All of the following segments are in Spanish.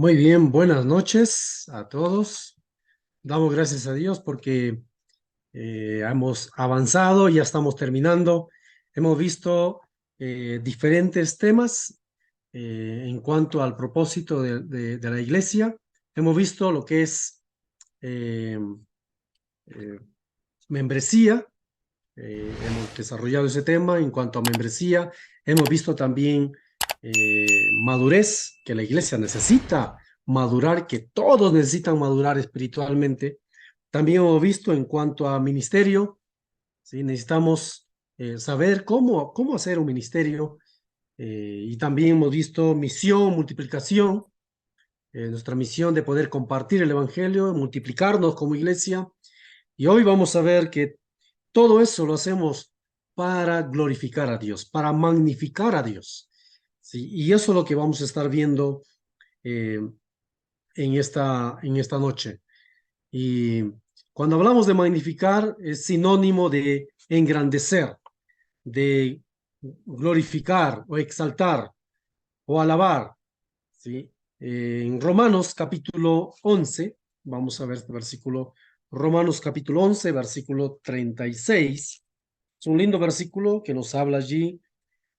Muy bien, buenas noches a todos. Damos gracias a Dios porque hemos avanzado, ya estamos terminando. Hemos visto diferentes temas en cuanto al propósito de la iglesia. Hemos visto lo que es eh, eh, membresía. Hemos desarrollado ese tema en cuanto a membresía. Hemos visto también madurez, que la iglesia necesita madurar, que todos necesitan madurar espiritualmente. También hemos visto en cuanto a ministerio, ¿sí? Necesitamos saber cómo hacer un ministerio. Y también hemos visto misión, multiplicación, nuestra misión de poder compartir el evangelio, multiplicarnos como iglesia. Y hoy vamos a ver que todo eso lo hacemos para glorificar a Dios, para magnificar a Dios. ¿Sí? Y eso es lo que vamos a estar viendo eh, en esta noche. Y cuando hablamos de magnificar, es sinónimo de engrandecer, de glorificar o exaltar o alabar. ¿Sí? En Romanos capítulo 11, vamos a ver este versículo, Romanos capítulo 11, versículo 36. Es un lindo versículo que nos habla allí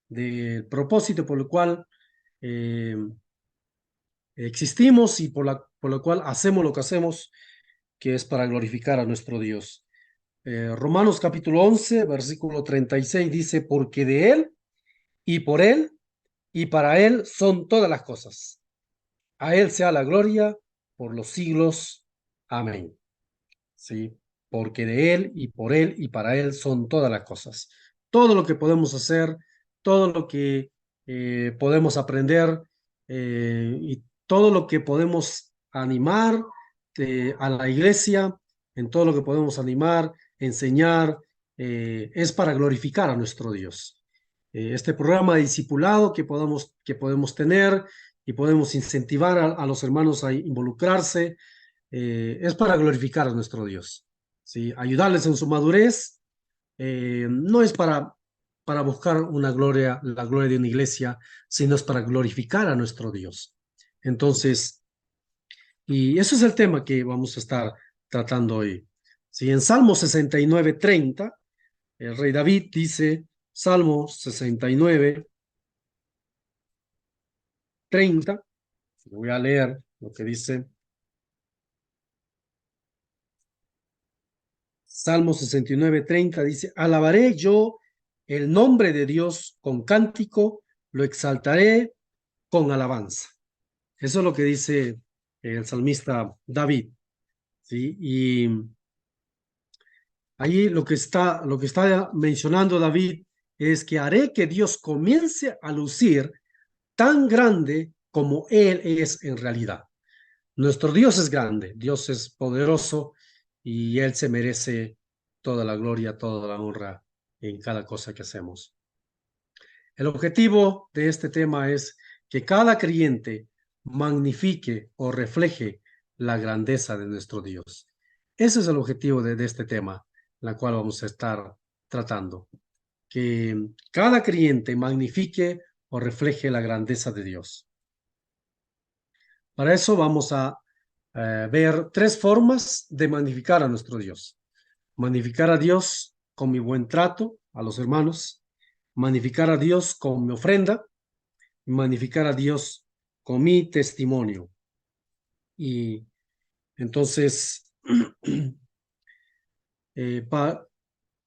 del propósito por el cual eh, existimos y por lo cual hacemos lo que hacemos, que es para glorificar a nuestro Dios. Romanos capítulo 11, versículo 36 dice, porque de Él y por Él y para Él son todas las cosas. A Él sea la gloria por los siglos. Amén. ¿Sí? Porque de Él y por Él y para Él son todas las cosas. Todo lo que podemos hacer, todo lo que podemos aprender y todo lo que podemos animar a la iglesia, en todo lo que podemos animar, enseñar, es para glorificar a nuestro Dios. Este programa de discipulado que podemos tener y podemos incentivar a los hermanos a involucrarse es para glorificar a nuestro Dios, ¿sí? Ayudarles en su madurez, no es para buscar la gloria de una iglesia, sino es para glorificar a nuestro Dios. Entonces, y eso es el tema que vamos a estar tratando hoy. ¿Sí? En Salmo 69:30, el rey David dice, Salmo 69:30, voy a leer lo que dice. Salmo 69:30 dice, alabaré yo el nombre de Dios con cántico, lo exaltaré con alabanza. Eso es lo que dice el salmista David, ¿sí? Y ahí lo que está mencionando David es que haré que Dios comience a lucir tan grande como Él es en realidad. Nuestro Dios es grande, Dios es poderoso y Él se merece toda la gloria, toda la honra en cada cosa que hacemos. El objetivo de este tema es que cada creyente magnifique o refleje la grandeza de nuestro Dios. Ese es el objetivo de este tema, la cual vamos a estar tratando. Que cada creyente magnifique o refleje la grandeza de Dios. Para eso vamos a ver tres formas de magnificar a nuestro Dios. Magnificar a Dios con mi buen trato a los hermanos, magnificar a Dios con mi ofrenda, magnificar a Dios con mi testimonio. Y entonces, eh, pa-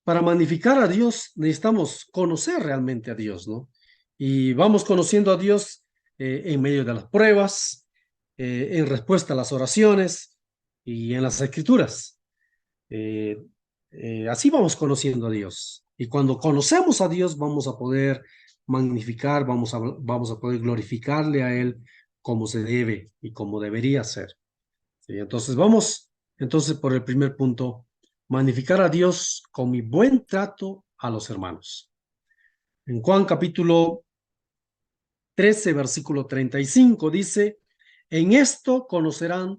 para magnificar a Dios necesitamos conocer realmente a Dios, ¿no? Y vamos conociendo a Dios en medio de las pruebas, en respuesta a las oraciones y en las escrituras. Eh, Así vamos conociendo a Dios. Y cuando conocemos a Dios vamos a poder magnificar, vamos a poder glorificarle a Él como se debe y como debería ser. ¿Sí? Entonces vamos, entonces por el primer punto, magnificar a Dios con mi buen trato a los hermanos. En Juan capítulo 13, versículo 35 dice, en esto conocerán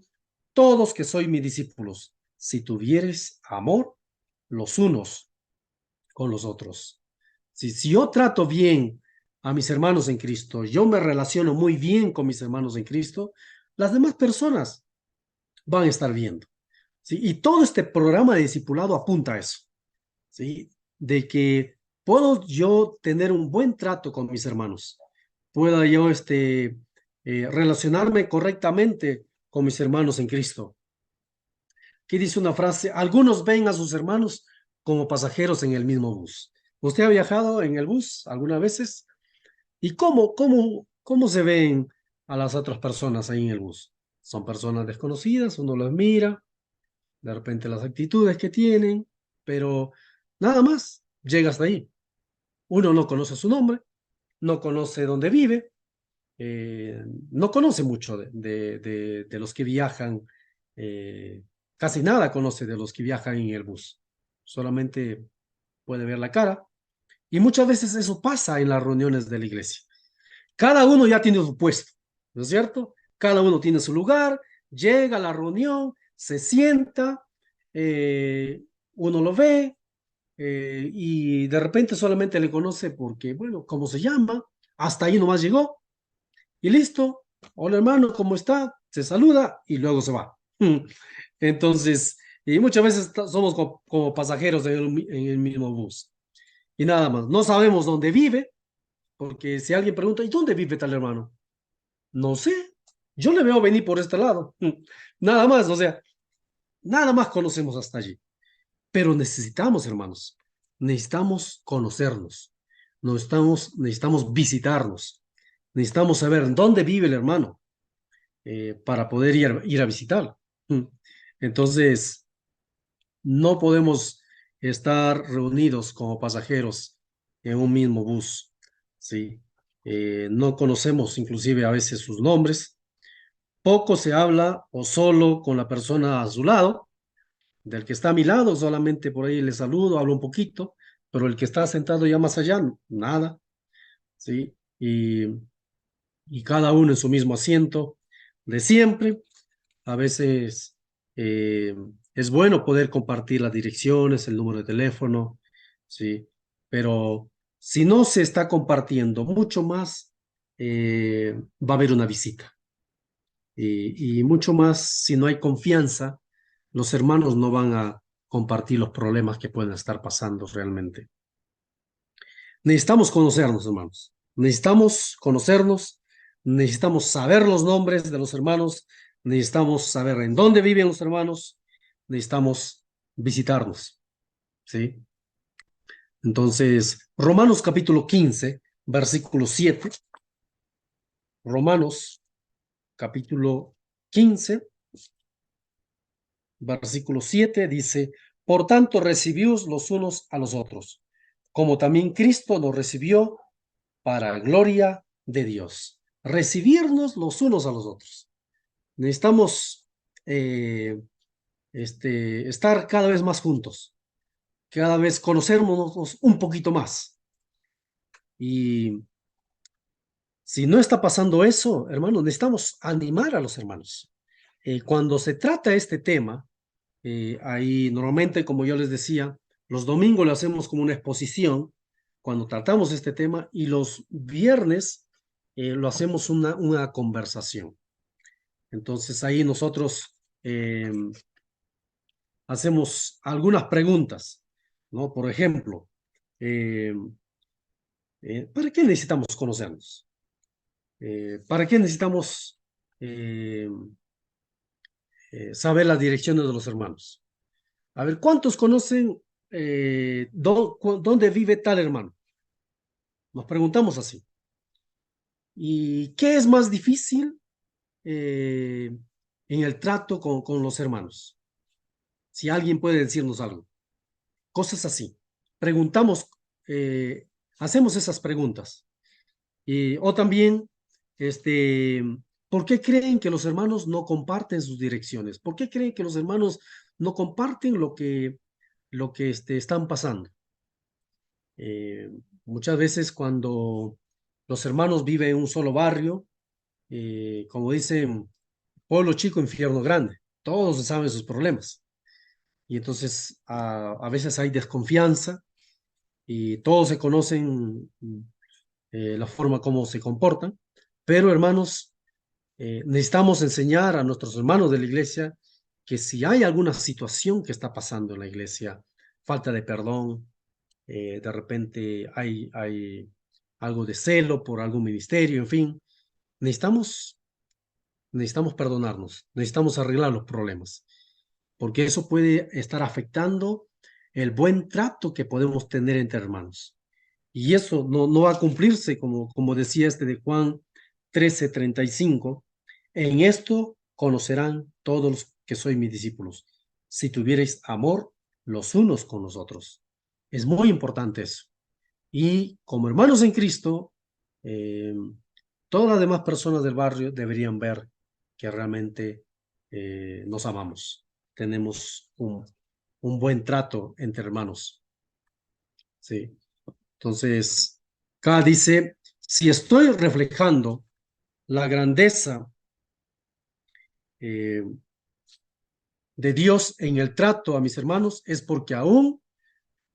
todos que soy mis discípulos, si tuvieres amor los unos con los otros. Si yo trato bien a mis hermanos en Cristo, yo me relaciono muy bien con mis hermanos en Cristo, las demás personas van a estar viendo. ¿Sí? Y todo este programa de discipulado apunta a eso, ¿sí? De que puedo yo tener un buen trato con mis hermanos, pueda yo relacionarme correctamente con mis hermanos en Cristo. Aquí dice una frase, algunos ven a sus hermanos como pasajeros en el mismo bus. ¿Usted ha viajado en el bus algunas veces? ¿Y cómo se ven a las otras personas ahí en el bus? Son personas desconocidas, uno los mira, de repente las actitudes que tienen, pero nada más, llega hasta ahí. Uno no conoce su nombre, no conoce dónde vive, no conoce mucho de los que viajan, casi nada conoce de los que viajan en el bus, solamente puede ver la cara. Y muchas veces eso pasa en las reuniones de la iglesia. Cada uno ya tiene su puesto, ¿no es cierto? Cada uno tiene su lugar, llega a la reunión, se sienta, eh, uno lo ve y de repente solamente le conoce porque, bueno, ¿cómo se llama? Hasta ahí nomás llegó y listo. Hola hermano, ¿cómo está? Se saluda y luego se va. Entonces, y muchas veces somos como pasajeros en el mismo bus y nada más. No sabemos dónde vive, porque si alguien pregunta, ¿y dónde vive tal hermano? No sé, yo le veo venir por este lado. Nada más, o sea, nada más conocemos hasta allí. Pero necesitamos, hermanos, necesitamos conocernos, necesitamos visitarnos, necesitamos saber dónde vive el hermano para poder ir a visitarlo. Entonces, no podemos estar reunidos como pasajeros en un mismo bus, ¿sí? No conocemos inclusive a veces sus nombres, poco se habla o solo con la persona a su lado, del que está a mi lado, solamente por ahí le saludo, hablo un poquito, pero el que está sentado ya más allá, nada, ¿sí? Y cada uno en su mismo asiento de siempre. A veces eh, es bueno poder compartir las direcciones, el número de teléfono, ¿sí? Pero si no se está compartiendo mucho más, va a haber una visita. Y mucho más, si no hay confianza, los hermanos no van a compartir los problemas que pueden estar pasando realmente. Necesitamos conocernos, hermanos. Necesitamos conocernos, necesitamos saber los nombres de los hermanos, necesitamos saber en dónde viven los hermanos, necesitamos visitarnos, ¿sí? Entonces, Romanos capítulo 15, versículo 7. Romanos capítulo 15, versículo 7 dice, por tanto recibíos los unos a los otros, como también Cristo nos recibió para gloria de Dios. Recibirnos los unos a los otros. Necesitamos estar cada vez más juntos, cada vez conocernos un poquito más. Y si no está pasando eso, hermanos, necesitamos animar a los hermanos. Cuando se trata este tema, ahí normalmente, como yo les decía, los domingos lo hacemos como una exposición cuando tratamos este tema y los viernes lo hacemos una conversación. Entonces ahí nosotros eh, hacemos algunas preguntas, ¿no? Por ejemplo, eh, ¿para qué necesitamos conocernos? ¿Para qué necesitamos eh, saber las direcciones de los hermanos? A ver, ¿cuántos conocen dónde vive tal hermano? Nos preguntamos así. ¿Y qué es más difícil en el trato con los hermanos? Si alguien puede decirnos algo. Cosas así. Preguntamos, eh, hacemos esas preguntas. O también, este, ¿por qué creen que los hermanos no comparten sus direcciones? ¿Por qué creen que los hermanos no comparten lo que están pasando? Eh, Muchas veces cuando los hermanos viven en un solo barrio, como dicen, pueblo chico, infierno grande, todos saben sus problemas. Y entonces a veces hay desconfianza y todos se conocen la forma como se comportan, pero hermanos, necesitamos enseñar a nuestros hermanos de la iglesia que si hay alguna situación que está pasando en la iglesia, falta de perdón, de repente hay algo de celo por algún ministerio, en fin, necesitamos, necesitamos perdonarnos, necesitamos arreglar los problemas, porque eso puede estar afectando el buen trato que podemos tener entre hermanos. Y eso no va a cumplirse, como decía de Juan 13:35. En esto conocerán todos los que sois mis discípulos, si tuvierais amor los unos con los otros. Es muy importante eso. Y como hermanos en Cristo, eh, todas las demás personas del barrio deberían ver que realmente nos amamos. Tenemos un buen trato entre hermanos. Sí. Entonces, acá dice, si estoy reflejando la grandeza eh, de Dios en el trato a mis hermanos, es porque aún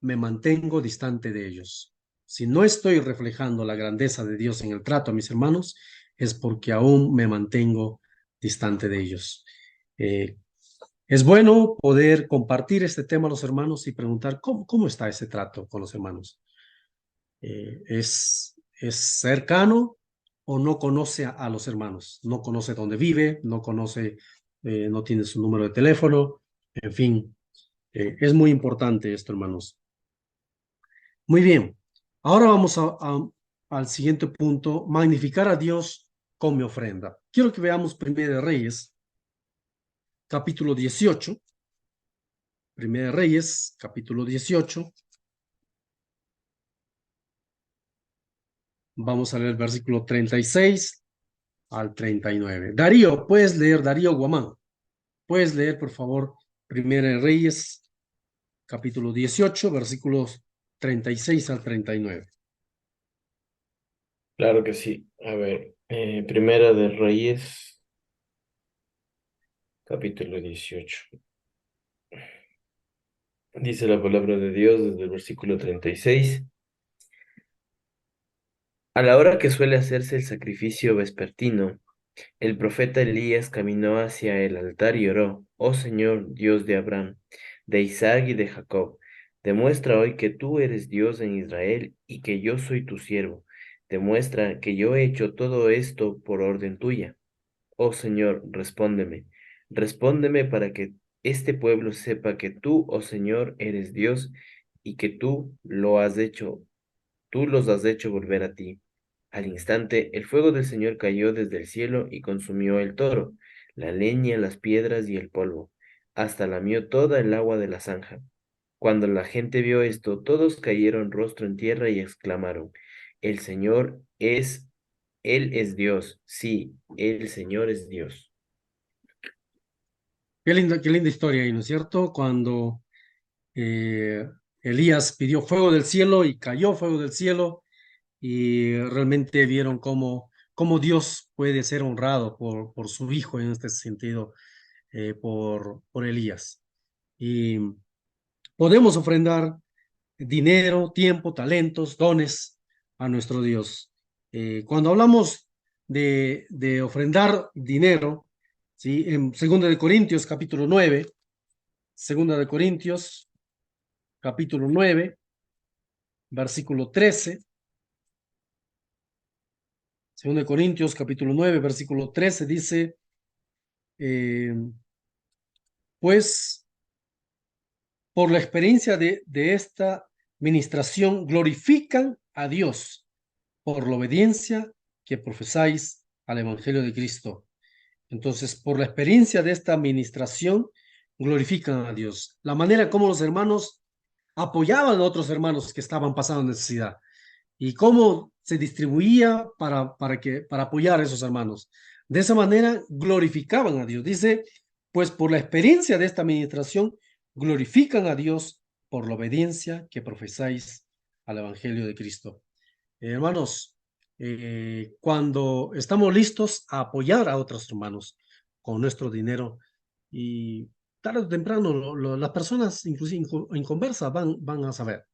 me mantengo distante de ellos. Si no estoy reflejando la grandeza de Dios en el trato a mis hermanos, es porque aún me mantengo distante de ellos. Eh, es bueno poder compartir este tema a los hermanos y preguntar cómo está ese trato con los hermanos. Es cercano o no conoce a los hermanos, no conoce dónde vive, no conoce, no tiene su número de teléfono, en fin, es muy importante esto, hermanos. Muy bien, ahora vamos al siguiente punto, magnificar a Dios con mi ofrenda. Quiero que veamos Primera de Reyes, capítulo 18. Primera de Reyes, capítulo 18. Vamos a leer el versículo 36 al 39. Darío, puedes leer, Darío Guamán. Puedes leer, por favor, Primera de Reyes, capítulo 18, versículos 36 al 39. Claro que sí. A ver, Primera de Reyes, capítulo 18. Dice la palabra de Dios desde el versículo 36. A la hora que suele hacerse el sacrificio vespertino, el profeta Elías caminó hacia el altar y oró: Oh Señor, Dios de Abraham, de Isaac y de Jacob, demuestra hoy que tú eres Dios en Israel y que yo soy tu siervo. Demuestra que yo he hecho todo esto por orden tuya. Oh Señor, respóndeme. Respóndeme para que este pueblo sepa que tú, oh Señor, eres Dios y que tú los has hecho volver a ti. Al instante, el fuego del Señor cayó desde el cielo y consumió el toro, la leña, las piedras y el polvo, hasta lamió toda el agua de la zanja. Cuando la gente vio esto, todos cayeron rostro en tierra y exclamaron: El Señor es, Él es Dios, sí, el Señor es Dios. Qué linda historia ahí, ¿no es cierto? Cuando eh, Elías pidió fuego del cielo y cayó fuego del cielo y realmente vieron cómo Dios puede ser honrado por su hijo en este sentido, por Elías. Y podemos ofrendar dinero, tiempo, talentos, dones a nuestro Dios. Cuando hablamos de ofrendar dinero, ¿sí? En 2 capítulo 9, 2 capítulo 9, versículo 13. 2 capítulo 9, versículo 13 dice, eh, pues por la experiencia de esta ministración glorifican a Dios por la obediencia que profesáis al Evangelio de Cristo. Entonces, por la experiencia de esta administración, glorifican a Dios. La manera como los hermanos apoyaban a otros hermanos que estaban pasando necesidad y cómo se distribuía para apoyar a esos hermanos. De esa manera, glorificaban a Dios. Dice, pues por la experiencia de esta administración, glorifican a Dios por la obediencia que profesáis al Evangelio de Cristo. Hermanos, cuando estamos listos a apoyar a otros hermanos con nuestro dinero y tarde o temprano las personas, inclusive en conversa, van a saber,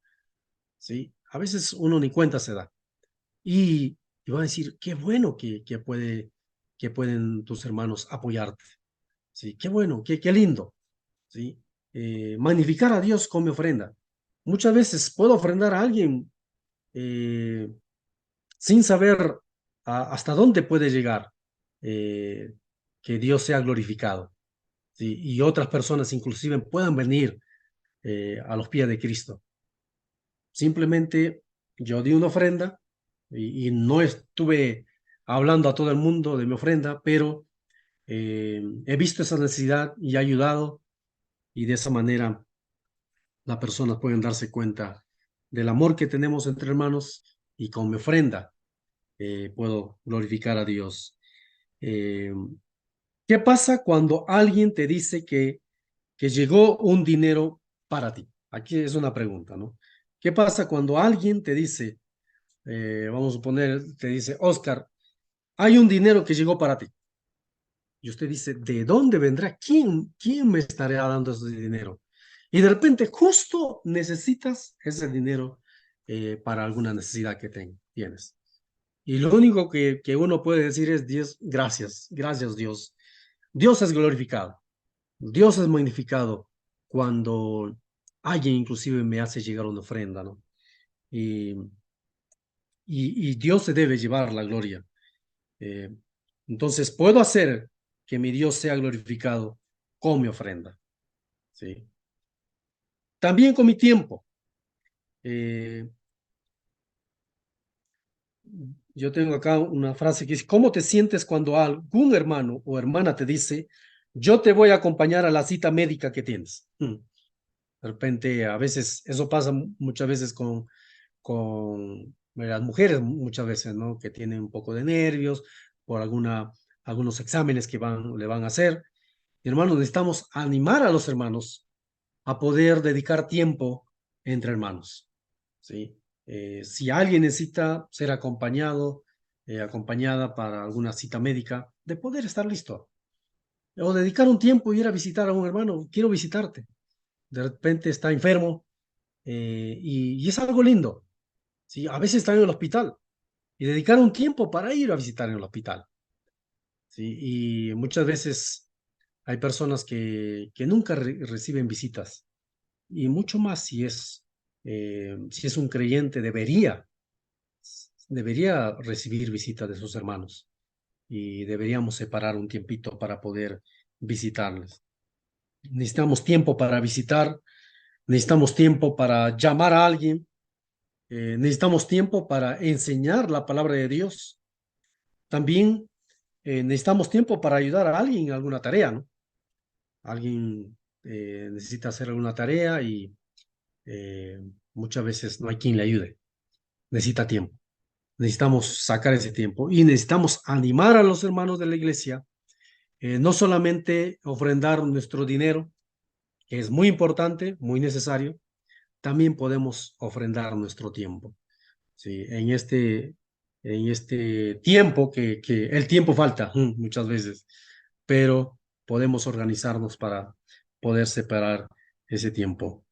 ¿sí? A veces uno ni cuenta se da y van a decir, qué bueno que pueden tus hermanos apoyarte, ¿sí? Qué bueno, qué lindo, ¿sí? Magnificar a Dios con mi ofrenda. Muchas veces puedo ofrendar a alguien eh, sin saber hasta dónde puede llegar eh, que Dios sea glorificado, ¿sí? Y otras personas inclusive puedan venir a los pies de Cristo. Simplemente yo di una ofrenda y no estuve hablando a todo el mundo de mi ofrenda, pero he visto esa necesidad y he ayudado y de esa manera las personas pueden darse cuenta del amor que tenemos entre hermanos y con mi ofrenda puedo glorificar a Dios. Eh, ¿Qué pasa cuando alguien te dice que llegó un dinero para ti? Aquí es una pregunta, ¿no? ¿Qué pasa cuando alguien te dice, vamos a suponer, te dice, Oscar, hay un dinero que llegó para ti? Y usted dice, ¿de dónde vendrá? ¿Quién me estará dando ese dinero? Y de repente justo necesitas ese dinero para alguna necesidad que tienes. Y lo único que uno puede decir es, Dios, gracias, gracias Dios. Dios es glorificado, Dios es magnificado cuando alguien inclusive me hace llegar una ofrenda, ¿no? Y, y Dios se debe llevar la gloria. Eh, entonces, puedo hacer que mi Dios sea glorificado con mi ofrenda, ¿sí? También con mi tiempo. Eh, yo tengo acá una frase que dice, ¿cómo te sientes cuando algún hermano o hermana te dice, yo te voy a acompañar a la cita médica que tienes? De repente, a veces, eso pasa muchas veces con las mujeres, muchas veces, ¿no? Que tienen un poco de nervios por algunos exámenes que le van a hacer. Y, hermanos, necesitamos animar a los hermanos a poder dedicar tiempo entre hermanos, ¿sí? Si alguien necesita ser acompañado, acompañada para alguna cita médica, de poder estar listo. O dedicar un tiempo y ir a visitar a un hermano, quiero visitarte. De repente está enfermo y es algo lindo, ¿sí? A veces está en el hospital y dedicar un tiempo para ir a visitar en el hospital, ¿sí? Y muchas veces hay personas que nunca reciben visitas y mucho más si es un creyente, debería recibir visitas de sus hermanos y deberíamos separar un tiempito para poder visitarles. Necesitamos tiempo para visitar, necesitamos tiempo para llamar a alguien, necesitamos tiempo para enseñar la palabra de Dios. También necesitamos tiempo para ayudar a alguien en alguna tarea, ¿no? Alguien necesita hacer alguna tarea y eh, muchas veces no hay quien le ayude. Necesita tiempo. Necesitamos sacar ese tiempo y necesitamos animar a los hermanos de la iglesia, no solamente ofrendar nuestro dinero, que es muy importante, muy necesario, también podemos ofrendar nuestro tiempo. Sí, en este tiempo, que el tiempo falta muchas veces, pero podemos organizarnos para poder separar ese tiempo.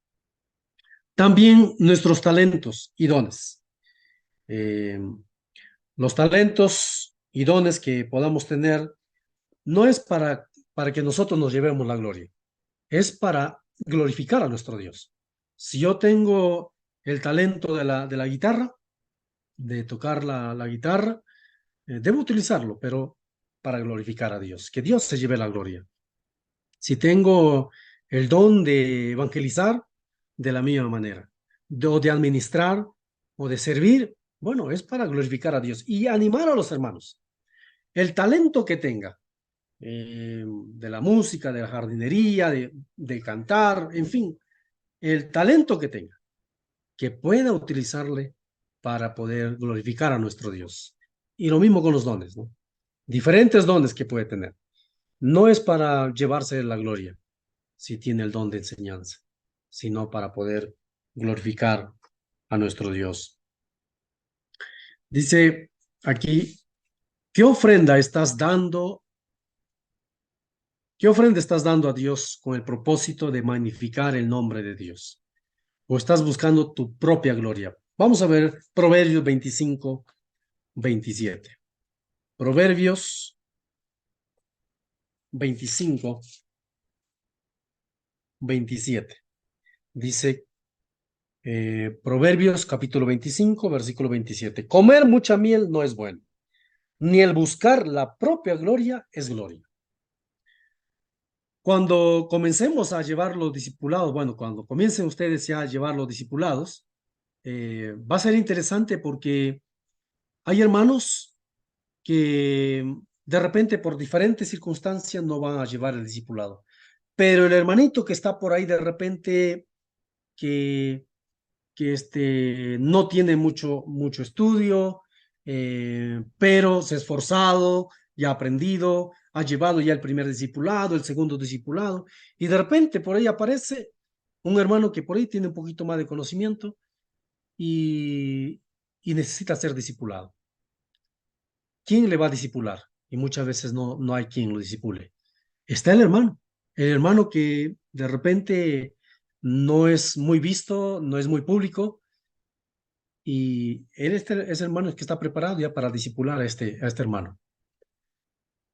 También nuestros talentos y dones. Eh, los talentos y dones que podamos tener no es para que nosotros nos llevemos la gloria. Es para glorificar a nuestro Dios. Si yo tengo el talento de la guitarra, de tocar la guitarra, debo utilizarlo, pero para glorificar a Dios, que Dios se lleve la gloria. Si tengo el don de evangelizar, de la misma manera, o de administrar, o de servir, bueno, es para glorificar a Dios y animar a los hermanos. El talento que tenga, de la música, de la jardinería, de cantar, en fin, el talento que tenga, que pueda utilizarle para poder glorificar a nuestro Dios. Y lo mismo con los dones, ¿no? Diferentes dones que puede tener. No es para llevarse la gloria, si tiene el don de enseñanza, sino para poder glorificar a nuestro Dios. Dice aquí, ¿qué ofrenda estás dando? ¿Qué ofrenda estás dando a Dios con el propósito de magnificar el nombre de Dios? ¿O estás buscando tu propia gloria? Vamos a ver Proverbios 25, 27. Proverbios 25, 27. Dice Proverbios capítulo 25, versículo 27. Comer mucha miel no es bueno, ni el buscar la propia gloria es gloria. Cuando comencemos a llevar los discipulados, bueno, cuando comiencen ustedes ya a llevar los discipulados, va a ser interesante porque hay hermanos que de repente por diferentes circunstancias no van a llevar el discipulado. Pero el hermanito que está por ahí de repente que, no tiene mucho estudio, pero se ha esforzado y ha aprendido, ha llevado ya el primer discipulado, el segundo discipulado, y de repente por ahí aparece un hermano que por ahí tiene un poquito más de conocimiento y, y necesita ser discipulado. ¿Quién le va a discipular? Y muchas veces no hay quien lo discipule. Está el hermano que de repente no es muy visto, no es muy público, y él es hermano que está preparado ya para discipular a este hermano.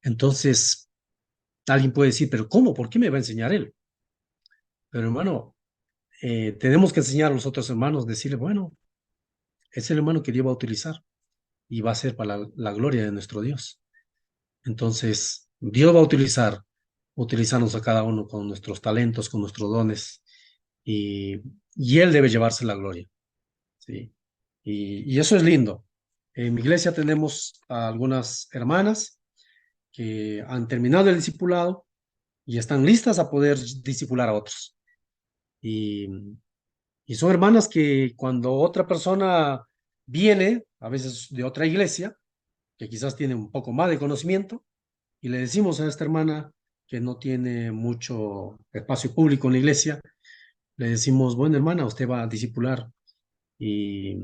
Entonces, alguien puede decir, pero ¿cómo? ¿Por qué me va a enseñar él? Pero hermano, tenemos que enseñar a los otros hermanos, decirle, bueno, es el hermano que Dios va a utilizar y va a ser para la gloria de nuestro Dios. Entonces, Dios va a utilizarnos a cada uno con nuestros talentos, con nuestros dones, y, y Él debe llevarse la gloria, ¿sí? Y eso es lindo. En mi iglesia tenemos a algunas hermanas que han terminado el discipulado y están listas a poder discipular a otros. Y, y son hermanas que cuando otra persona viene, a veces de otra iglesia, que quizás tiene un poco más de conocimiento, y le decimos a esta hermana que no tiene mucho espacio público en la iglesia, le decimos, bueno hermana, usted va a discipular, y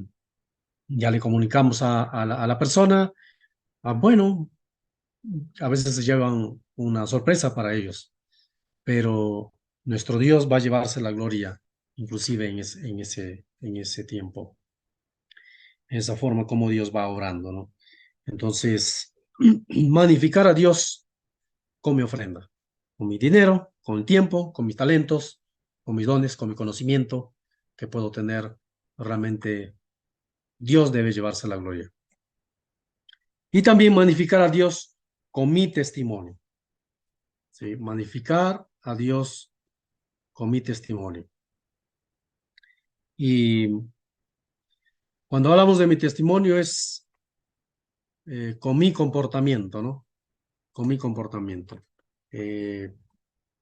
ya le comunicamos a la persona, bueno, a veces se llevan una sorpresa para ellos, pero nuestro Dios va a llevarse la gloria, inclusive en ese tiempo, en esa forma como Dios va obrando, ¿no? Entonces, magnificar a Dios con mi ofrenda, con mi dinero, con el tiempo, con mis talentos, con mis dones, con mi conocimiento que puedo tener, realmente Dios debe llevarse la gloria. Y también magnificar a Dios con mi testimonio, ¿sí? Magnificar a Dios con mi testimonio. Y cuando hablamos de mi testimonio es con mi comportamiento, ¿no? Con mi comportamiento. Eh,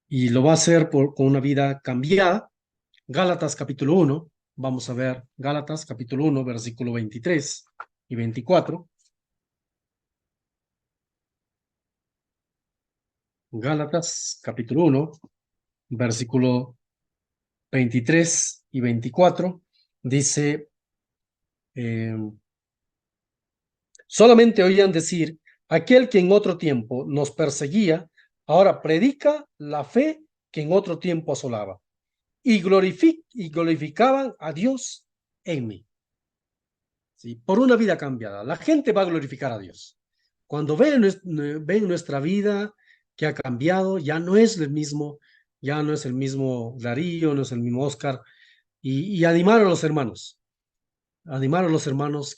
y lo va a hacer con una vida cambiada. Gálatas capítulo 1, vamos a ver Gálatas capítulo 1, versículo 23 y 24. Gálatas capítulo 1, versículo 23 y 24, dice, eh, solamente oían decir, aquel que en otro tiempo nos perseguía, ahora predica la fe que en otro tiempo asolaba, y glorificaban a Dios en mí. ¿Sí? Por una vida cambiada. La gente va a glorificar a Dios. Cuando ven nuestra vida que ha cambiado, ya no es el mismo, ya no es el mismo Darío, no es el mismo Oscar, y animar a los hermanos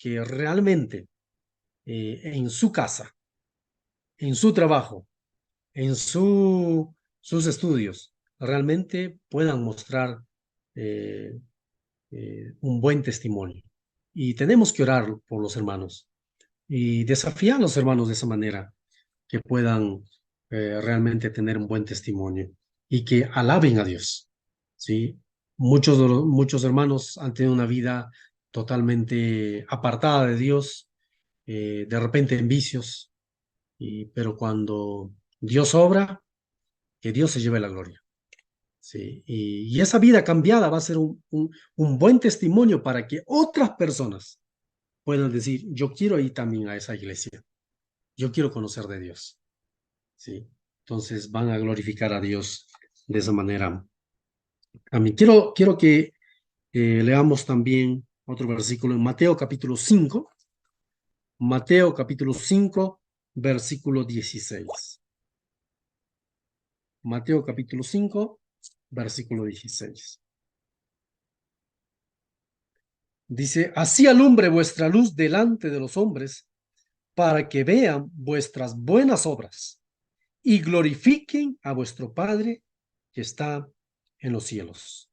que realmente en su casa, en su trabajo, en sus estudios, realmente puedan mostrar eh, un buen testimonio. Y tenemos que orar por los hermanos y desafiar a los hermanos de esa manera, que puedan realmente tener un buen testimonio y que alaben a Dios. ¿Sí? Muchos hermanos han tenido una vida totalmente apartada de Dios, de repente en vicios, pero cuando Dios obra, que Dios se lleve la gloria. ¿Sí? Y esa vida cambiada va a ser un buen testimonio para que otras personas puedan decir, yo quiero ir también a esa iglesia, yo quiero conocer de Dios. ¿Sí? Entonces van a glorificar a Dios de esa manera. A mí quiero que leamos también otro versículo en Mateo capítulo 5, Mateo capítulo 5, versículo 16. Mateo capítulo 5, versículo 16. Dice, así alumbre vuestra luz delante de los hombres, para que vean vuestras buenas obras y glorifiquen a vuestro Padre que está en los cielos.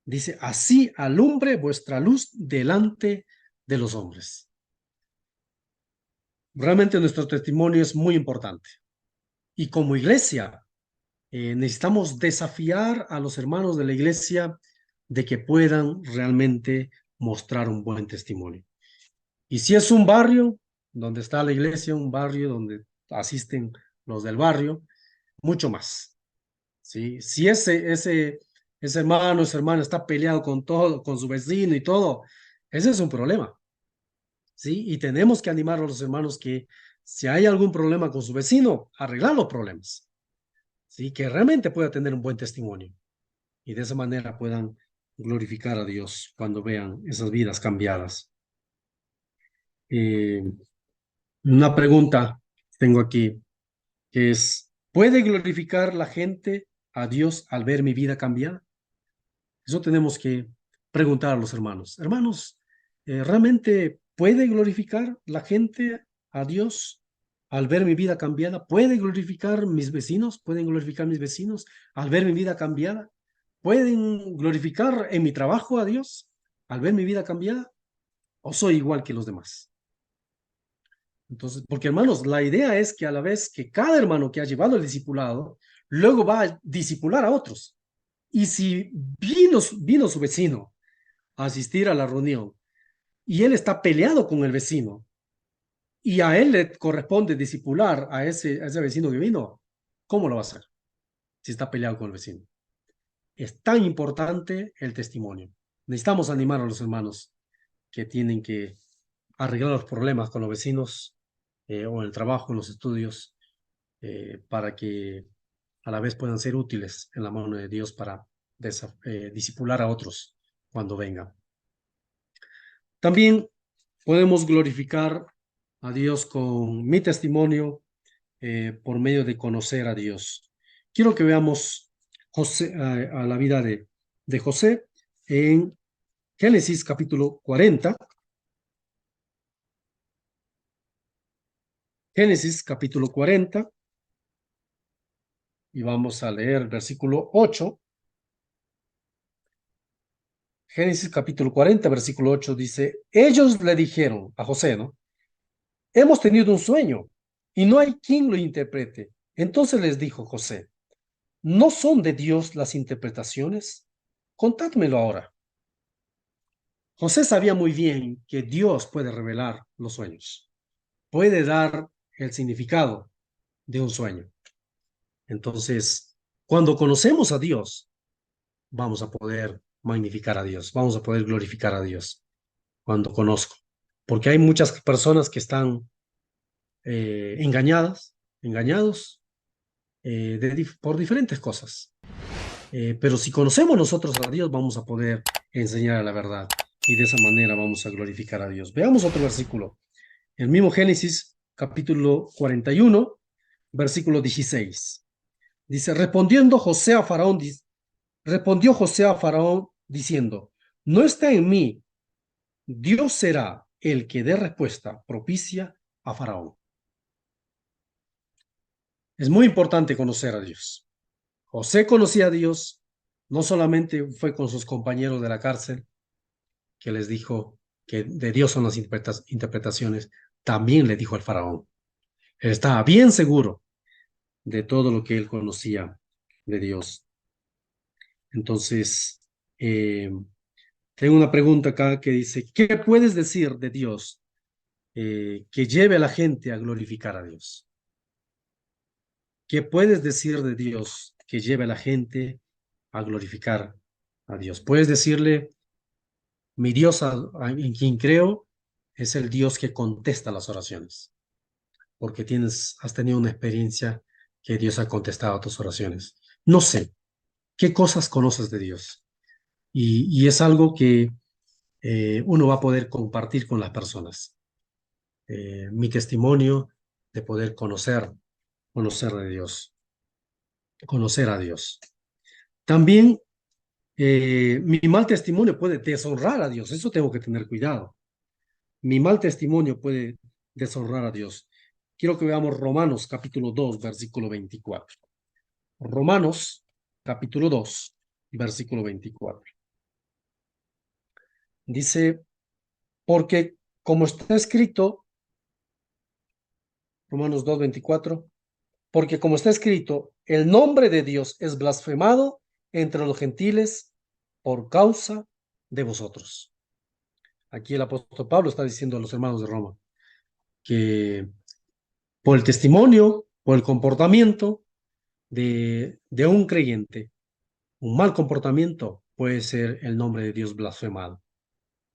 Dice, así alumbre vuestra luz delante de los hombres. Realmente nuestro testimonio es muy importante. Y como iglesia, necesitamos desafiar a los hermanos de la iglesia de que puedan realmente mostrar un buen testimonio. Y si es un barrio donde está la iglesia, un barrio donde asisten los del barrio, mucho más. ¿Sí? Si ese hermano, esa hermana está peleado con todo, con su vecino y todo, ese es un problema. ¿Sí? Y tenemos que animar a los hermanos que si hay algún problema con su vecino, arreglar los problemas. ¿Sí? Que realmente pueda tener un buen testimonio y de esa manera puedan glorificar a Dios cuando vean esas vidas cambiadas. Eh, una pregunta tengo aquí, que es, ¿puede glorificar la gente a Dios al ver mi vida cambiada? Eso tenemos que preguntar a los hermanos. Hermanos, ¿realmente puede glorificar la gente a Dios al ver mi vida cambiada? ¿Puede glorificar mis vecinos? ¿Pueden glorificar mis vecinos al ver mi vida cambiada? ¿Pueden glorificar en mi trabajo a Dios al ver mi vida cambiada? ¿O soy igual que los demás? Entonces, porque hermanos, la idea es que a la vez que cada hermano que ha llevado el discipulado, luego va a discipular a otros. Y si vino su vecino a asistir a la reunión y él está peleado con el vecino y a él le corresponde discipular a ese vecino que vino, ¿cómo lo va a hacer si está peleado con el vecino? Es tan importante el testimonio. Necesitamos animar a los hermanos que tienen que arreglar los problemas con los vecinos o en el trabajo, en los estudios, para que a la vez puedan ser útiles en la mano de Dios para discipular a otros cuando vengan. También podemos glorificar a Dios con mi testimonio por medio de conocer a Dios. Quiero que veamos a la vida de José en Génesis capítulo 40. Génesis capítulo 40 y vamos a leer el versículo 8. Génesis capítulo 40, versículo 8 dice, ellos le dijeron a José, ¿no? Hemos tenido un sueño y no hay quien lo interprete. Entonces les dijo José, ¿no son de Dios las interpretaciones? Contádmelo ahora. José sabía muy bien que Dios puede revelar los sueños, puede dar el significado de un sueño. Entonces, cuando conocemos a Dios, vamos a poder magnificar a Dios, vamos a poder glorificar a Dios cuando conozco. Porque hay muchas personas que están engañados por diferentes cosas. Pero si conocemos nosotros a Dios, vamos a poder enseñar la verdad y de esa manera vamos a glorificar a Dios. Veamos otro versículo. El mismo Génesis, capítulo 41, versículo 16. Dice, respondió José a Faraón diciendo, no está en mí, Dios será el que dé respuesta propicia a Faraón. Es muy importante conocer a Dios. José conocía a Dios, no solamente fue con sus compañeros de la cárcel, que les dijo que de Dios son las interpretaciones, también le dijo al faraón. Él estaba bien seguro de todo lo que él conocía de Dios. Entonces, tengo una pregunta acá que dice, ¿qué puedes decir de Dios que lleve a la gente a glorificar a Dios? ¿Qué puedes decir de Dios que lleve a la gente a glorificar a Dios? Puedes decirle, mi Dios en quien creo es el Dios que contesta las oraciones, porque has tenido una experiencia que Dios ha contestado a tus oraciones. No sé, ¿qué cosas conoces de Dios? Y es algo que uno va a poder compartir con las personas. Mi testimonio de poder conocer de Dios, conocer a Dios. También mi mal testimonio puede deshonrar a Dios, eso tengo que tener cuidado. Mi mal testimonio puede deshonrar a Dios. Quiero que veamos Romanos capítulo 2, versículo 24. Romanos capítulo 2, versículo 24. Dice, porque como está escrito, Romanos 2, 24, porque como está escrito, el nombre de Dios es blasfemado entre los gentiles por causa de vosotros. Aquí el apóstol Pablo está diciendo a los hermanos de Roma que por el testimonio, por el comportamiento de un creyente, un mal comportamiento puede ser el nombre de Dios blasfemado.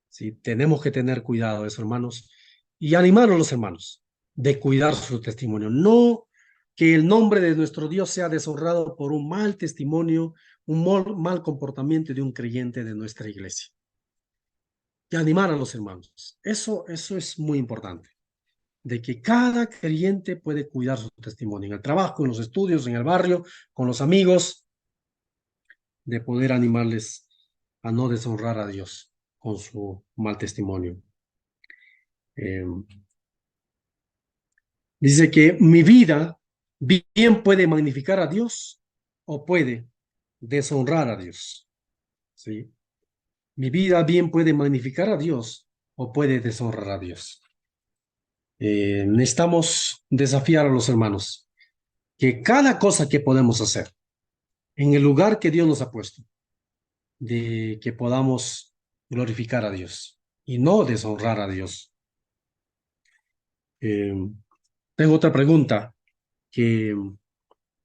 ¿Sí? Tenemos que tener cuidado de eso, hermanos, y animar a los hermanos de cuidar su testimonio. No que el nombre de nuestro Dios sea deshonrado por un mal testimonio, un mal comportamiento de un creyente de nuestra iglesia. Y animar a los hermanos. Eso es muy importante, de que cada creyente puede cuidar su testimonio en el trabajo, en los estudios, en el barrio, con los amigos, de poder animarles a no deshonrar a Dios con su mal testimonio. Eh, Dice que mi vida bien puede magnificar a Dios o puede deshonrar a Dios. ¿Sí? Mi vida bien puede magnificar a Dios o puede deshonrar a Dios. Necesitamos desafiar a los hermanos que cada cosa que podemos hacer en el lugar que Dios nos ha puesto, de que podamos glorificar a Dios y no deshonrar a Dios. Eh, Tengo otra pregunta que,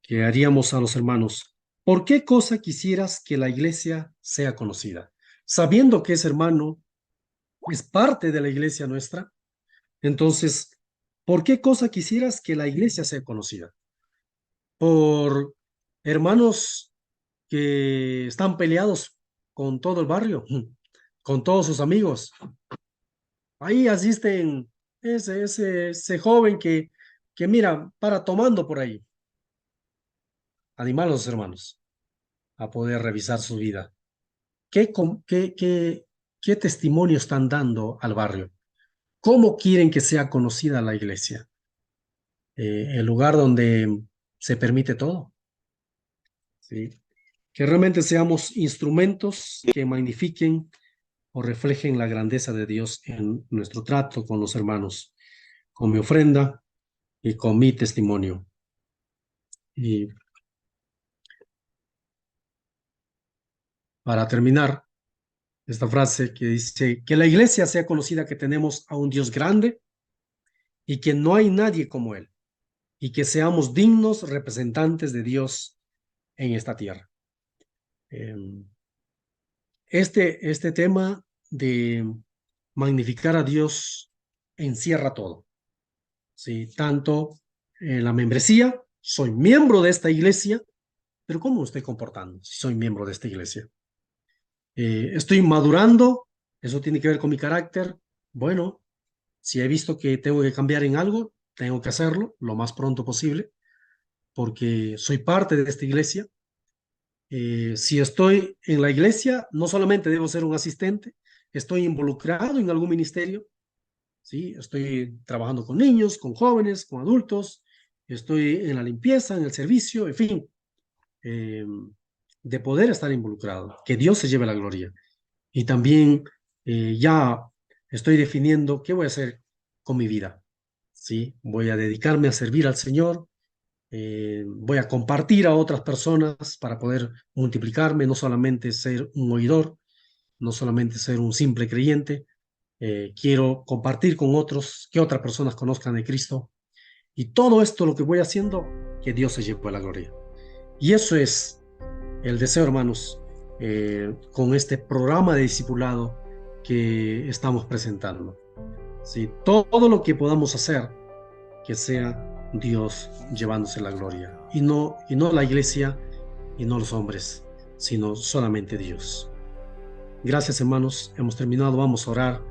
que haríamos a los hermanos. ¿Por qué cosa quisieras que la iglesia sea conocida? Sabiendo que ese hermano es parte de la iglesia nuestra, entonces, ¿por qué cosa quisieras que la iglesia sea conocida? ¿Por hermanos que están peleados con todo el barrio, con todos sus amigos? Ahí asisten ese joven que mira, para tomando por ahí. Animar a los hermanos a poder revisar su vida. ¿Qué testimonio están dando al barrio? ¿Cómo quieren que sea conocida la iglesia? El lugar donde se permite todo. ¿Sí? Que realmente seamos instrumentos que magnifiquen o reflejen la grandeza de Dios en nuestro trato con los hermanos, con mi ofrenda y con mi testimonio. Y para terminar, esta frase que dice, que la iglesia sea conocida que tenemos a un Dios grande y que no hay nadie como Él, y que seamos dignos representantes de Dios en esta tierra. Este tema de magnificar a Dios encierra todo, ¿sí? Tanto en la membresía, soy miembro de esta iglesia, pero ¿cómo me estoy comportando si soy miembro de esta iglesia? ¿Estoy madurando? ¿Eso tiene que ver con mi carácter? Bueno, si he visto que tengo que cambiar en algo, tengo que hacerlo lo más pronto posible. porque soy parte de esta iglesia. Si estoy en la iglesia, no solamente debo ser un asistente, estoy involucrado en algún ministerio, ¿sí? Estoy trabajando con niños, con jóvenes, con adultos, estoy en la limpieza, en el servicio, en fin, eh, de poder estar involucrado, que Dios se lleve la gloria. Y también ya estoy definiendo qué voy a hacer con mi vida, ¿sí? Voy a dedicarme a servir al Señor, voy a compartir a otras personas para poder multiplicarme, no solamente ser un oidor, no solamente ser un simple creyente. Quiero compartir con otros, que otras personas conozcan de Cristo. Y todo esto lo que voy haciendo, que Dios se lleve la gloria. Y eso es el deseo, hermanos, con este programa de discipulado que estamos presentando. ¿Sí? Todo lo que podamos hacer, que sea Dios llevándose la gloria. Y no la iglesia, y no los hombres, sino solamente Dios. Gracias, hermanos. Hemos terminado. Vamos a orar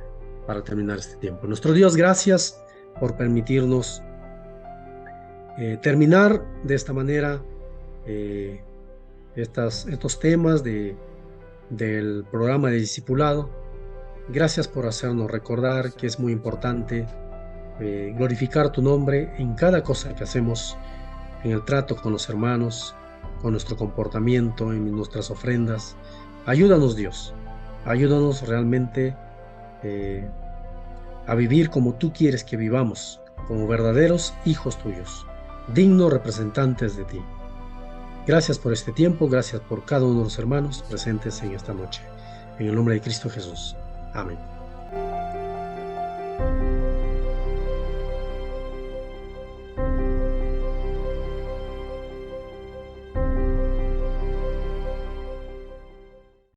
para terminar este tiempo. Nuestro Dios, gracias por permitirnos terminar de esta manera estos temas del programa de discipulado. Gracias por hacernos recordar que es muy importante glorificar tu nombre en cada cosa que hacemos, en el trato con los hermanos, con nuestro comportamiento, en nuestras ofrendas. Ayúdanos, Dios. Ayúdanos realmente a vivir como tú quieres que vivamos, como verdaderos hijos tuyos, dignos representantes de ti. Gracias por este tiempo, gracias por cada uno de los hermanos presentes en esta noche. En el nombre de Cristo Jesús. Amén.